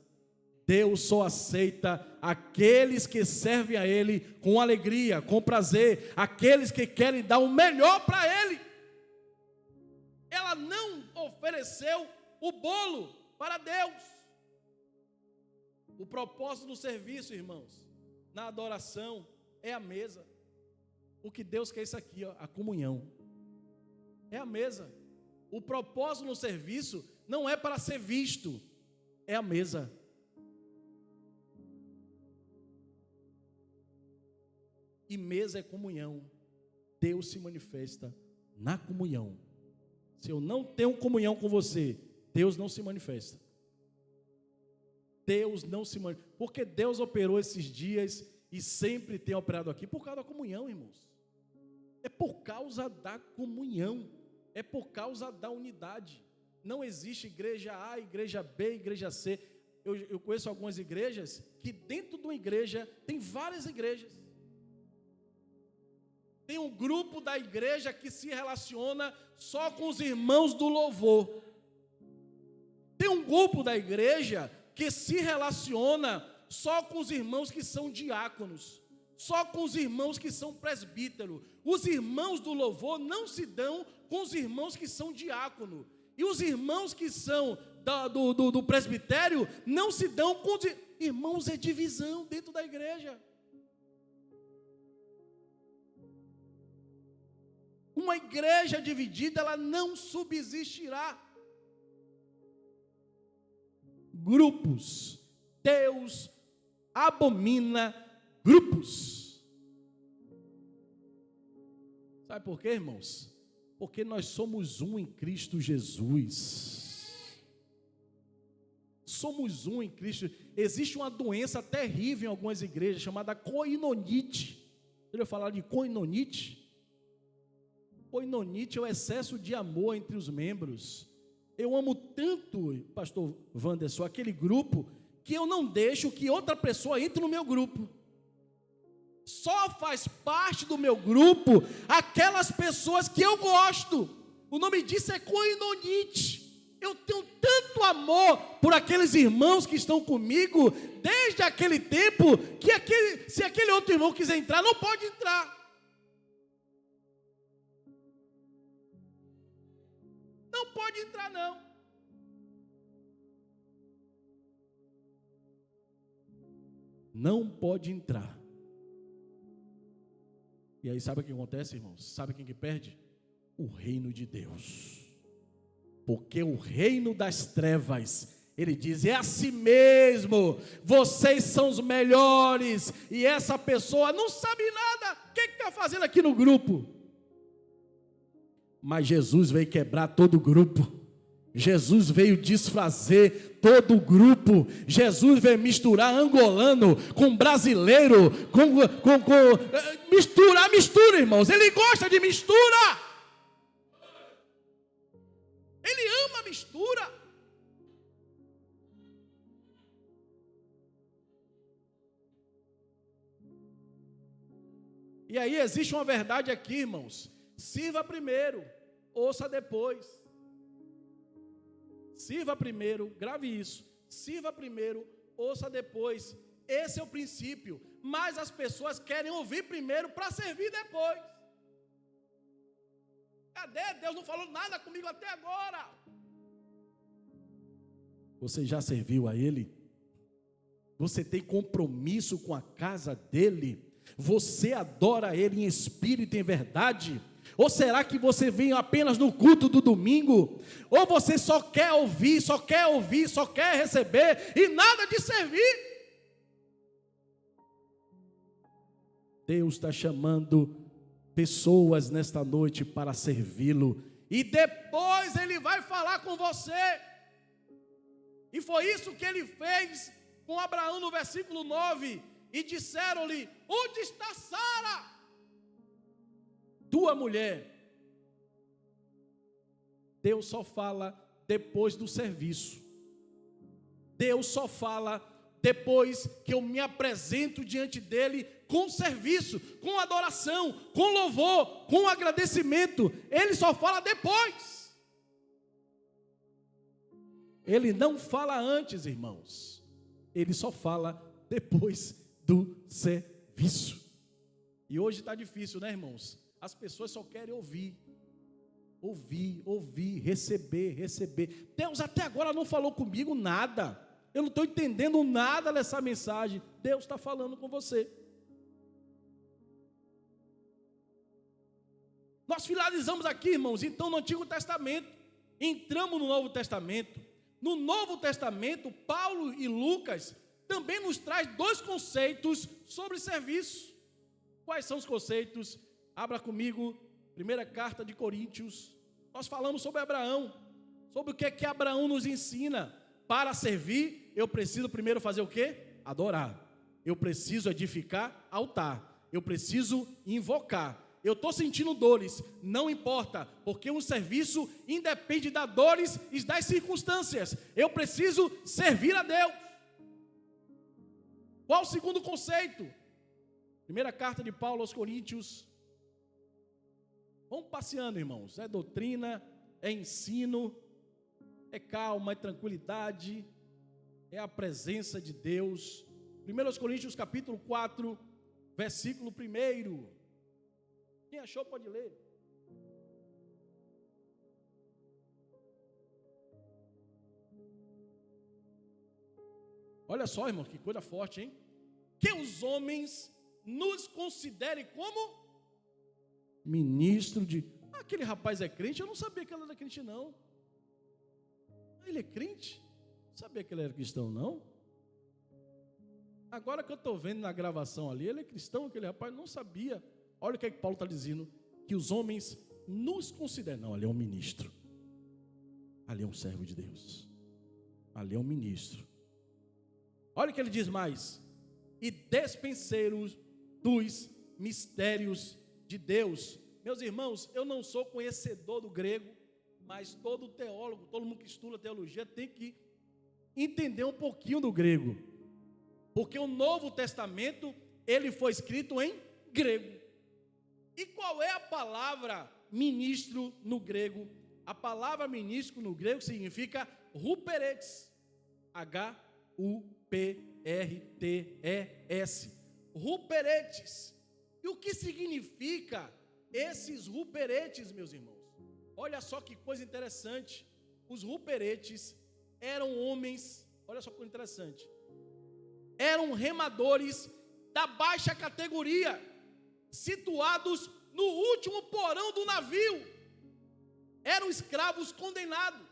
Deus só aceita aqueles que servem a Ele com alegria, com prazer, aqueles que querem dar o melhor para Ele. Ela não ofereceu o bolo para Deus. O propósito do serviço, irmãos, na adoração, é a mesa. O que Deus quer é isso aqui, ó, a comunhão. É a mesa. O propósito no serviço não é para ser visto, é a mesa. E mesa é comunhão. Deus se manifesta na comunhão. Se eu não tenho comunhão com você, Deus não se manifesta. Deus não se manifesta. Porque Deus operou esses dias e sempre tem operado aqui por causa da comunhão, irmãos. É por causa da comunhão. É por causa da unidade. Não existe igreja A, igreja B, igreja C. Eu conheço algumas igrejas que dentro de uma igreja tem várias igrejas. Tem um grupo da igreja que se relaciona só com os irmãos do louvor. Tem um grupo da igreja que se relaciona só com os irmãos que são diáconos, só com os irmãos que são presbíteros. Os irmãos do louvor não se dão com os irmãos que são diácono. E os irmãos que são do presbitério não se dão com os irmãos. É divisão dentro da igreja. Uma igreja dividida, ela não subsistirá. Grupos. Deus abomina grupos. Sabe por quê, irmãos? Porque nós somos um em Cristo Jesus. Somos um em Cristo. Existe uma doença terrível em algumas igrejas chamada coinonite. Você já falar de coinonite? Coinonite é o excesso de amor entre os membros. Eu amo tanto, pastor Wanderson, aquele grupo, que eu não deixo que outra pessoa entre no meu grupo. Só faz parte do meu grupo aquelas pessoas que eu gosto. O nome disso é coinonite. Eu tenho tanto amor por aqueles irmãos que estão comigo desde aquele tempo, que se aquele outro irmão quiser entrar, não pode entrar. Não pode entrar, não. Não pode entrar. E aí sabe o que acontece, irmãos? Sabe quem que perde? O reino de Deus. Porque o reino das trevas, ele diz, é assim mesmo, vocês são os melhores, e essa pessoa não sabe nada, o que está fazendo aqui no grupo? Mas Jesus veio quebrar todo o grupo. Jesus veio desfazer todo o grupo. Jesus veio misturar angolano com brasileiro, mistura, irmãos. Ele gosta de mistura. Ele ama a mistura. E aí existe uma verdade aqui, irmãos. Sirva primeiro, ouça depois. Sirva primeiro, grave isso. Sirva primeiro, ouça depois. Esse é o princípio. Mas as pessoas querem ouvir primeiro para servir depois. Cadê? Deus não falou nada comigo até agora. Você já serviu a Ele? Você tem compromisso com a casa dEle? Você adora Ele em espírito e em verdade? Ou será que você vem apenas no culto do domingo? Ou você só quer ouvir, só quer receber e nada de servir? Deus está chamando pessoas nesta noite para servi-lo. E depois Ele vai falar com você. E foi isso que Ele fez com Abraão no versículo 9. E disseram-lhe: onde está Sara, tua mulher? Deus só fala depois do serviço. Deus só fala depois que eu me apresento diante dEle com serviço, com adoração, com louvor, com agradecimento. Ele só fala depois. Ele não fala antes, irmãos. Ele só fala depois do serviço. E hoje está difícil, né, irmãos? As pessoas só querem ouvir, receber. Deus até agora não falou comigo nada. Eu não estou entendendo nada dessa mensagem. Deus está falando com você. Nós finalizamos aqui, irmãos, então no Antigo Testamento. Entramos no Novo Testamento. No Novo Testamento, Paulo e Lucas também nos traz dois conceitos sobre serviço. Quais são os conceitos? Abra comigo, primeira carta de Coríntios. Nós falamos sobre Abraão, sobre o que é que Abraão nos ensina. Para servir, eu preciso primeiro fazer o quê? Adorar. Eu preciso edificar altar. Eu preciso invocar. Eu estou sentindo dores, não importa, porque um serviço independe das dores e das circunstâncias. Eu preciso servir a Deus. Qual o segundo conceito? Primeira carta de Paulo aos Coríntios. Vamos passeando, irmãos. É doutrina, é ensino, é calma, é tranquilidade, é a presença de Deus. 1 Coríntios capítulo 4, versículo 1. Quem achou pode ler. Olha só, irmão, que coisa forte, hein? Que os homens nos considerem como ministro de... aquele rapaz é crente? Eu não sabia que ele era crente, não. Ele é crente? Não sabia que ele era cristão, não. Agora que eu estou vendo na gravação ali, ele é cristão, aquele rapaz, não sabia. Olha o que é que Paulo está dizendo, que os homens nos consideram. Não, ali é um ministro. Ali é um servo de Deus. Ali é um ministro. Olha o que ele diz mais. E despenseiros dos mistérios de Deus. Meus irmãos, eu não sou conhecedor do grego, mas todo teólogo, todo mundo que estuda teologia tem que entender um pouquinho do grego. Porque o Novo Testamento, ele foi escrito em grego. E qual é a palavra ministro no grego? A palavra ministro no grego significa ruperetes. H-U-P-R-T-E-S. Ruperetes. E o que significa esses ruperetes, meus irmãos? Olha só que coisa interessante. Os ruperetes eram homens, olha só que coisa interessante. Eram remadores da baixa categoria, situados no último porão do navio. Eram escravos condenados,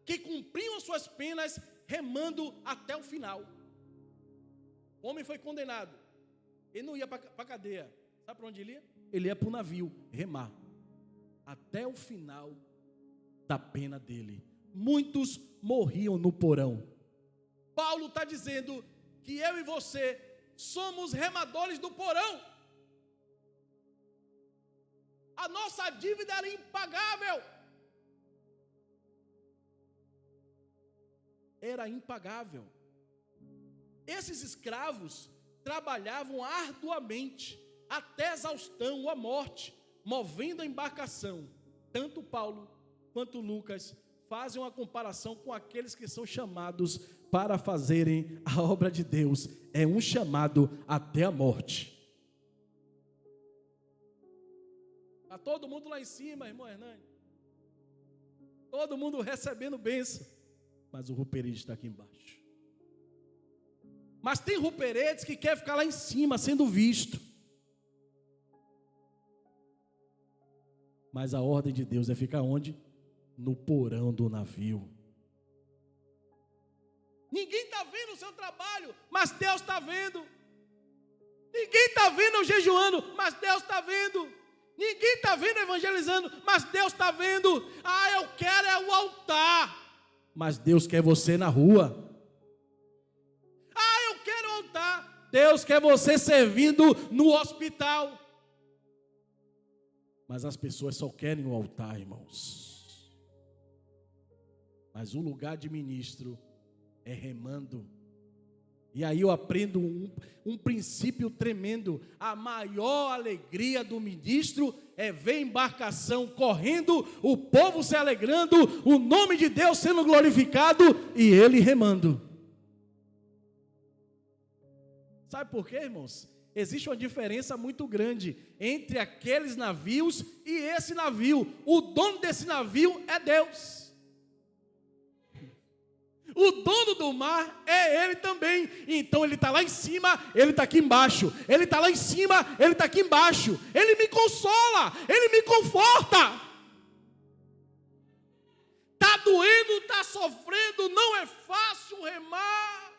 que cumpriam suas penas remando até o final. O homem foi condenado. Ele não ia para a cadeia. Sabe para onde ele ia? Ele ia para o navio, remar. Até o final da pena dele. Muitos morriam no porão. Paulo está dizendo que eu e você somos remadores do porão. A nossa dívida era impagável. Era impagável. Esses escravos trabalhavam arduamente, até exaustão ou a morte, movendo a embarcação. Tanto Paulo quanto Lucas fazem uma comparação com aqueles que são chamados para fazerem a obra de Deus. É um chamado até a morte. Está todo mundo lá em cima, irmão Hernani. Todo mundo recebendo bênção. Mas o ruperede está aqui embaixo. Mas tem ruperedes que quer ficar lá em cima, sendo visto. Mas a ordem de Deus é ficar onde? No porão do navio. Ninguém está vendo o seu trabalho, mas Deus está vendo. Ninguém está vendo eu jejuando, mas Deus está vendo. Ninguém está vendo evangelizando, mas Deus está vendo. Eu quero é o altar, mas Deus quer você na rua. Eu quero o altar, Deus quer você servindo no hospital. Mas as pessoas só querem o altar, irmãos. Mas o lugar de ministro é remando. E aí eu aprendo um princípio tremendo. A maior alegria do ministro é ver a embarcação correndo, o povo se alegrando, o nome de Deus sendo glorificado e ele remando. Sabe por quê, irmãos? Existe uma diferença muito grande entre aqueles navios e esse navio. O dono desse navio é Deus. O dono do mar é Ele também. Então Ele está lá em cima, Ele está aqui embaixo. Ele está lá em cima, Ele está aqui embaixo. Ele me consola, Ele me conforta. Está doendo, está sofrendo, não é fácil remar.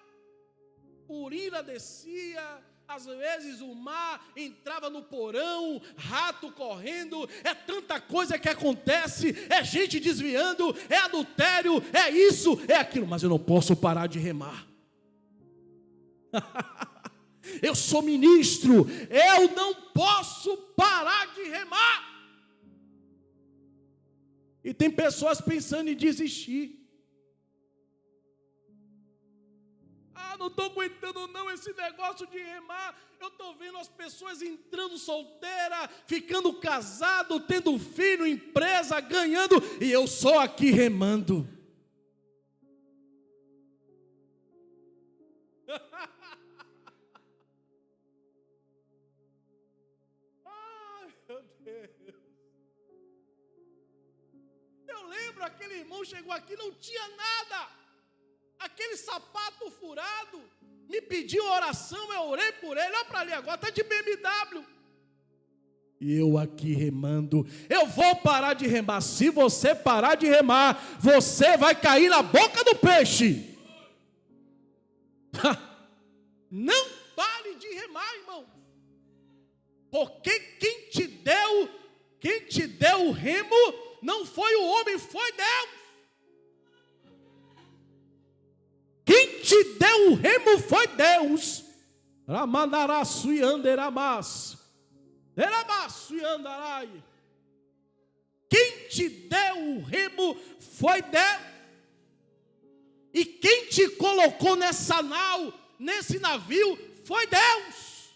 Urina descia. Às vezes o mar entrava no porão, rato correndo, é tanta coisa que acontece, é gente desviando, é adultério, é isso, é aquilo, mas eu não posso parar de remar. Eu sou ministro, eu não posso parar de remar. E tem pessoas pensando em desistir. Não estou aguentando não esse negócio de remar. Eu estou vendo as pessoas entrando solteira, ficando casado, tendo filho, empresa, ganhando, e eu só aqui remando. Ai, meu Deus. Eu lembro, aquele irmão chegou aqui, não tinha nada. Aquele sapato furado, me pediu oração, eu orei por ele, olha para ali agora, está de BMW. E eu aqui remando, eu vou parar de remar. Se você parar de remar, você vai cair na boca do peixe. Não pare de remar, irmão. Porque quem te deu o remo, não foi o homem, foi Deus. Quem te deu o remo foi Deus. Ramanaraçu e anderamas. Deramaçu e andarai. Quem te deu o remo foi Deus. E quem te colocou nessa nau, nesse navio, foi Deus.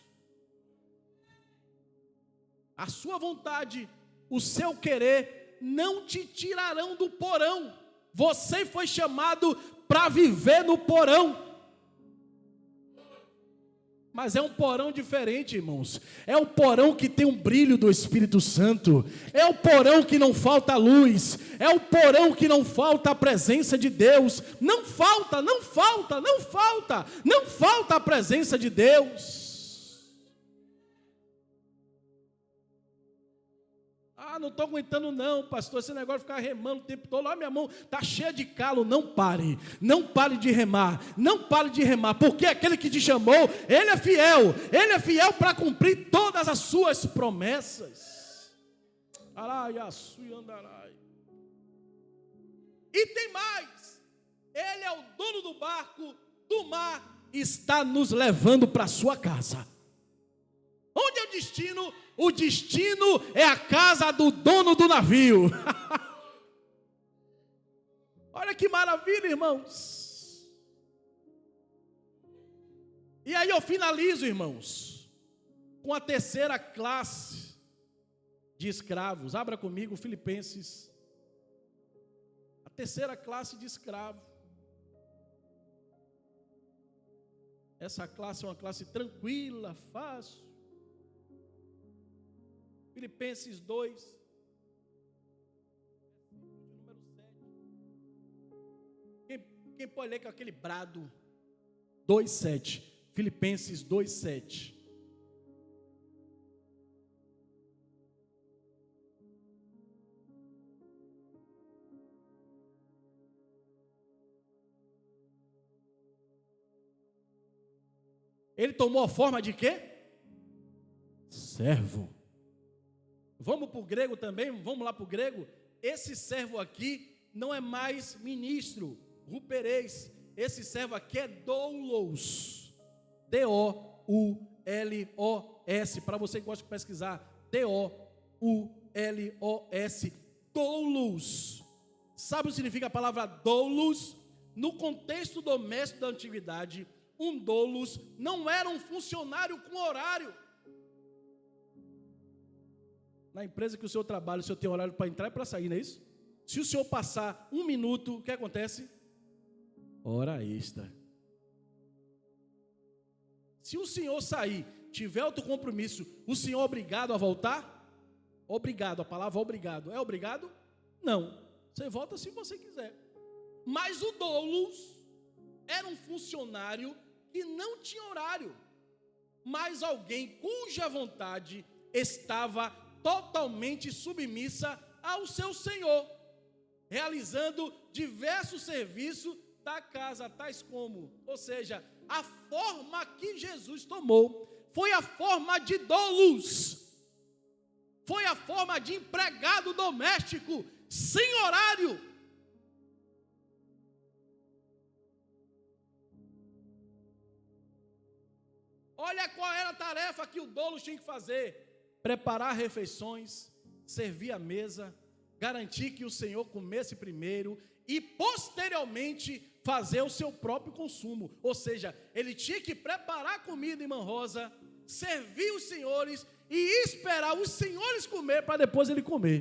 A sua vontade, o seu querer, não te tirarão do porão. Você foi chamado para viver no porão. Mas é um porão diferente, irmãos. É o porão que tem um brilho do Espírito Santo. É o porão que não falta luz. É o porão que não falta a presença de Deus. Não falta a presença de Deus. Não estou aguentando não, pastor, esse negócio de ficar remando o tempo todo, minha mão está cheia de calo. Não pare de remar, porque aquele que te chamou, Ele é fiel para cumprir todas as suas promessas. E tem mais, Ele é o dono do barco, do mar, está nos levando para a sua casa. Onde é o destino? O destino é a casa do dono do navio. Olha que maravilha, irmãos. E aí eu finalizo, irmãos, com a terceira classe de escravos. Abra comigo Filipenses. A terceira classe de escravo. Essa classe é uma classe tranquila, fácil. Filipenses 2, número 7. Quem pode ler com aquele brado? 2,7. Filipenses 2,7. Ele tomou a forma de quê? Servo. Vamos para o grego também, vamos lá para o grego. Esse servo aqui não é mais ministro, rupereis. Esse servo aqui é doulos. D-O-U-L-O-S. Para você que gosta de pesquisar, D-O-U-L-O-S. Doulos. Sabe o que significa a palavra doulos? No contexto doméstico da antiguidade, um doulos não era um funcionário com horário. Na empresa que o senhor trabalha, o senhor tem horário para entrar e para sair, não é isso? Se o senhor passar 1 minuto, o que acontece? Hora extra. Se o senhor sair, tiver outro compromisso, o senhor é obrigado a voltar? Obrigado, a palavra obrigado. É obrigado? Não. Você volta se você quiser. Mas o doulos era um funcionário que não tinha horário, mas alguém cuja vontade estava totalmente submissa ao seu senhor, realizando diversos serviços da casa, tais como, ou seja, a forma que Jesus tomou foi a forma de doulos, foi a forma de empregado doméstico, sem horário. Olha qual era a tarefa que o doulos tinha que fazer: preparar refeições, servir a mesa, garantir que o Senhor comesse primeiro e posteriormente fazer o seu próprio consumo. Ou seja, ele tinha que preparar a comida, irmã Rosa, servir os senhores e esperar os senhores comer para depois ele comer.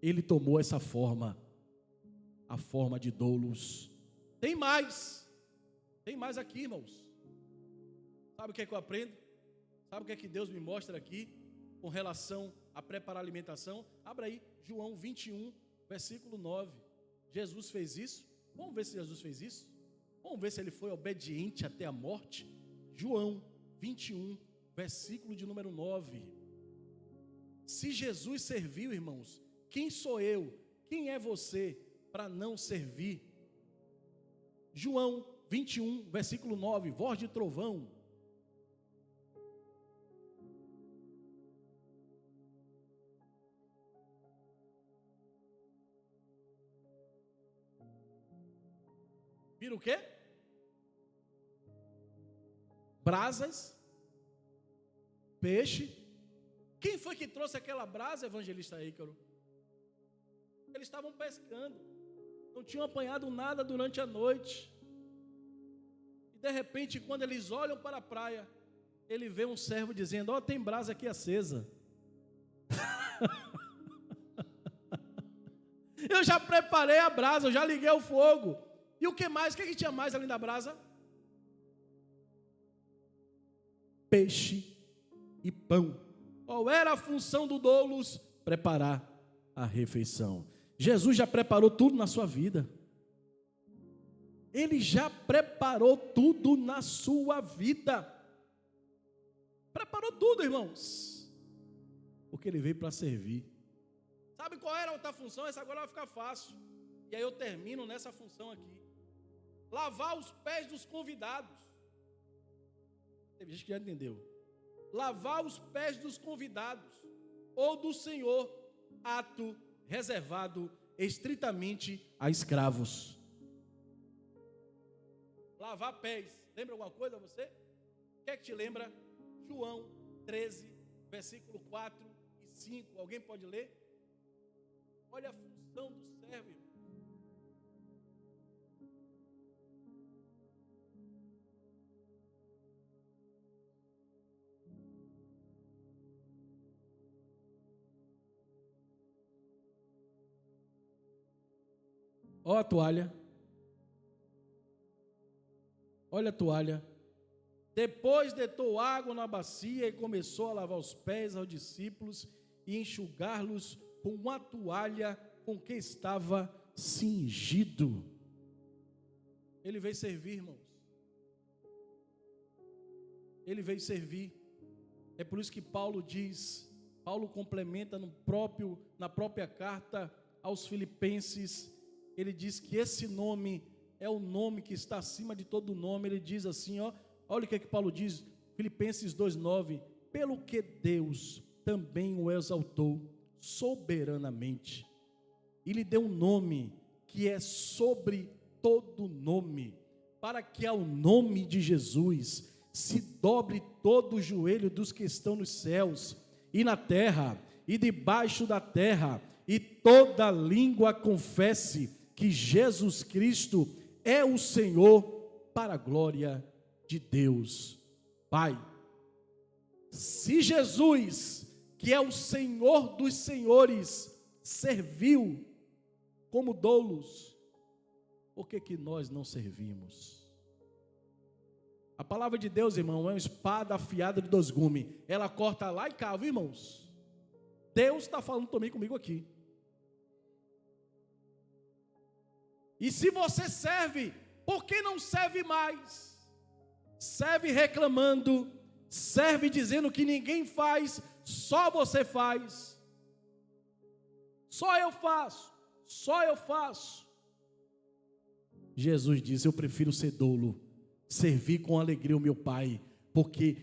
Ele tomou essa forma, a forma de doulos. Tem mais aqui, irmãos. Sabe o que é que eu aprendo? Sabe o que é que Deus me mostra aqui com relação a preparar a alimentação? Abra aí, João 21, versículo 9. Jesus fez isso? Vamos ver se Jesus fez isso? Vamos ver se ele foi obediente até a morte? João 21, versículo de número 9. Se Jesus serviu, irmãos, quem sou eu? Quem é você para não servir? João 21, versículo 9, voz de trovão. Vira o quê? Brasas, peixe. Quem foi que trouxe aquela brasa, evangelista Ícaro? Eles estavam pescando, não tinham apanhado nada durante a noite. E de repente, quando eles olham para a praia, ele vê um servo dizendo: ó, tem brasa aqui acesa. Eu já preparei a brasa, eu já liguei o fogo. E o que mais? O que tinha mais além da brasa? Peixe e pão. Qual era a função do doulos? Preparar a refeição. Jesus já preparou tudo na sua vida. Ele já preparou tudo na sua vida. Preparou tudo, irmãos. Porque ele veio para servir. Sabe qual era a outra função? Essa agora vai ficar fácil. E aí eu termino nessa função aqui. Lavar os pés dos convidados. Teve gente que já entendeu. Lavar os pés dos convidados ou do Senhor, ato reservado estritamente a escravos. Lavar pés, lembra alguma coisa a você? O que é que te lembra? João 13, versículo 4 e 5, alguém pode ler? Olha a função do servo, irmão. Olha a toalha. Olha a toalha. Depois deitou água na bacia e começou a lavar os pés aos discípulos e enxugá-los com uma toalha com que estava cingido. Ele veio servir, irmãos. Ele veio servir. É por isso que Paulo diz, Paulo complementa na própria carta aos Filipenses, ele diz que esse nome é o nome que está acima de todo nome. Ele diz assim, olha o que Paulo diz, Filipenses 2:9, pelo que Deus também o exaltou soberanamente e lhe deu um nome que é sobre todo nome, para que ao nome de Jesus se dobre todo o joelho dos que estão nos céus e na terra e debaixo da terra, e toda língua confesse que Jesus Cristo é o Senhor, para a glória de Deus Pai. Se Jesus, que é o Senhor dos senhores, serviu como doulos, por que nós não servimos? A palavra de Deus, irmão, é uma espada afiada de 2 gumes. Ela corta lá e cá, viu, irmãos? Deus está falando também comigo aqui. E se você serve, por que não serve mais? Serve reclamando, serve dizendo que ninguém faz, só você faz. Só eu faço, só eu faço. Jesus disse, eu prefiro ser doulo, servir com alegria o meu Pai, porque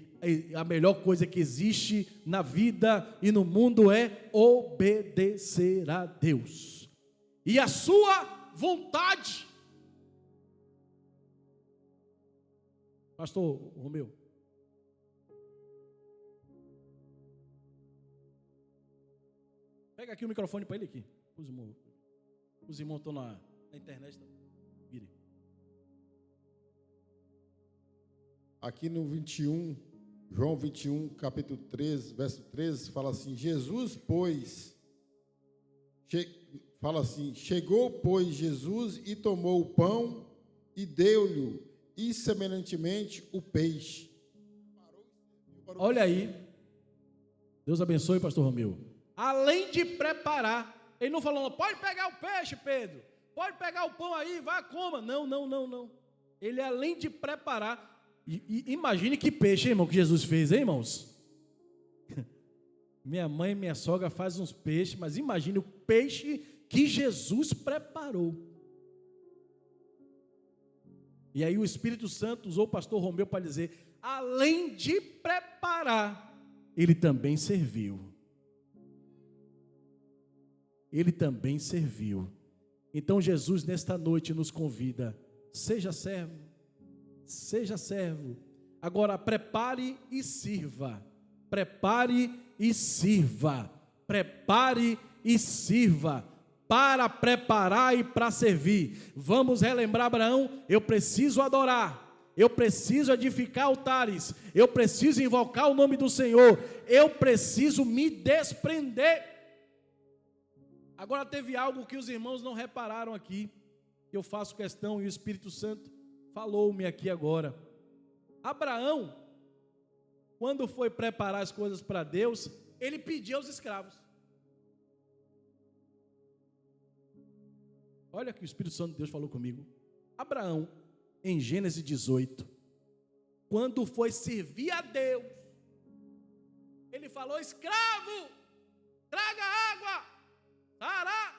a melhor coisa que existe na vida e no mundo é obedecer a Deus e a sua vontade. Pastor Romeu, pega aqui o microfone para ele aqui. Os irmãos estão na internet. Vire. Aqui no 21, João 21, capítulo 13, verso 13, fala assim, Jesus, pois, fala assim, chegou, pois, Jesus e tomou o pão e deu-lhe, e semelhantemente o peixe. Olha aí, Deus abençoe, pastor Romeu. Além de preparar, ele não falou, pode pegar o peixe, Pedro, pode pegar o pão aí, vai, coma. Não. Ele, além de preparar, e imagine que peixe, irmão, que Jesus fez, hein, irmãos? Minha mãe e minha sogra fazem uns peixes, mas imagine o peixe que Jesus preparou. E aí o Espírito Santo usou o pastor Romeu para dizer, além de preparar, ele também serviu. Ele também serviu. Então Jesus nesta noite nos convida, seja servo. Seja servo. Agora prepare e sirva. Prepare e sirva. Prepare e sirva. Para preparar e para servir. Vamos relembrar Abraão, eu preciso adorar. Eu preciso edificar altares. Eu preciso invocar o nome do Senhor. Eu preciso me desprender. Agora teve algo que os irmãos não repararam aqui. Eu faço questão e o Espírito Santo falou-me aqui agora. Abraão, quando foi preparar as coisas para Deus, ele pediu aos escravos. Olha que o Espírito Santo de Deus falou comigo. Abraão, em Gênesis 18, quando foi servir a Deus, ele falou, escravo, traga água, tará,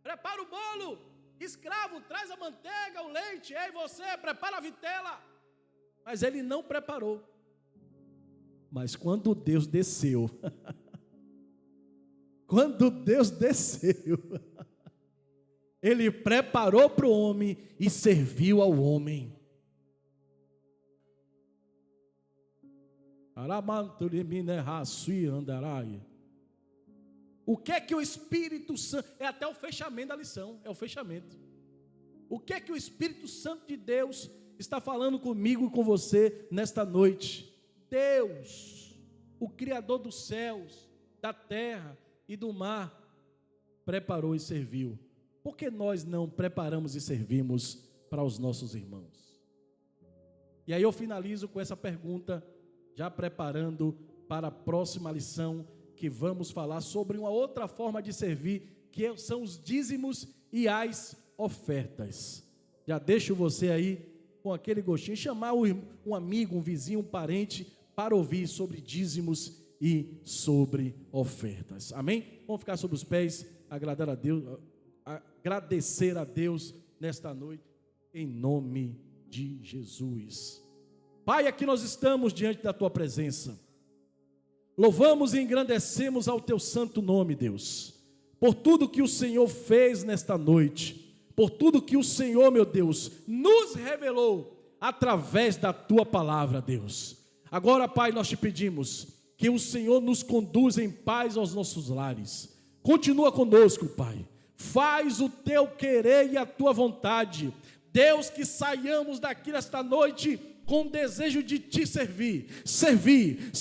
prepara o bolo. Escravo, traz a manteiga, o leite, ei você, prepara a vitela. Mas ele não preparou. Mas quando Deus desceu, ele preparou para o homem e serviu ao homem. O que é que o Espírito Santo, é até o fechamento da lição, é o fechamento. O que é que o Espírito Santo de Deus está falando comigo e com você nesta noite? Deus, o Criador dos céus, da terra e do mar, preparou e serviu. por que nós não preparamos e servimos para os nossos irmãos? E aí eu finalizo com essa pergunta, já preparando para a próxima lição, que vamos falar sobre uma outra forma de servir, que são os dízimos e as ofertas. Já deixo você aí com aquele gostinho, chamar um amigo, um vizinho, um parente, para ouvir sobre dízimos e sobre ofertas. Amém? Vamos ficar sobre os pés, agradecer a Deus nesta noite, em nome de Jesus. Pai, aqui nós estamos diante da Tua presença. Louvamos e engrandecemos ao Teu santo nome, Deus, por tudo que o Senhor fez nesta noite, por tudo que o Senhor, meu Deus, nos revelou através da Tua palavra, Deus. Agora, Pai, nós te pedimos que o Senhor nos conduza em paz aos nossos lares. Continua conosco, Pai. Faz o Teu querer e a Tua vontade. Deus, que saiamos daqui nesta noite com desejo de Te servir, servir,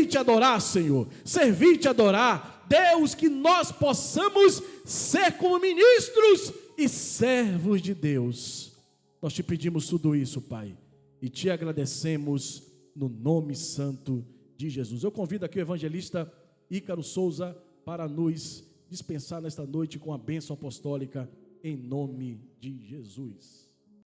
Te adorar, Senhor, servir, Te adorar. Deus, que nós possamos ser como ministros e servos de Deus. Nós Te pedimos tudo isso, Pai, e Te agradecemos no nome santo de Jesus. Eu convido aqui o evangelista Ícaro Souza para nos dispensar nesta noite com a bênção apostólica em nome de Jesus.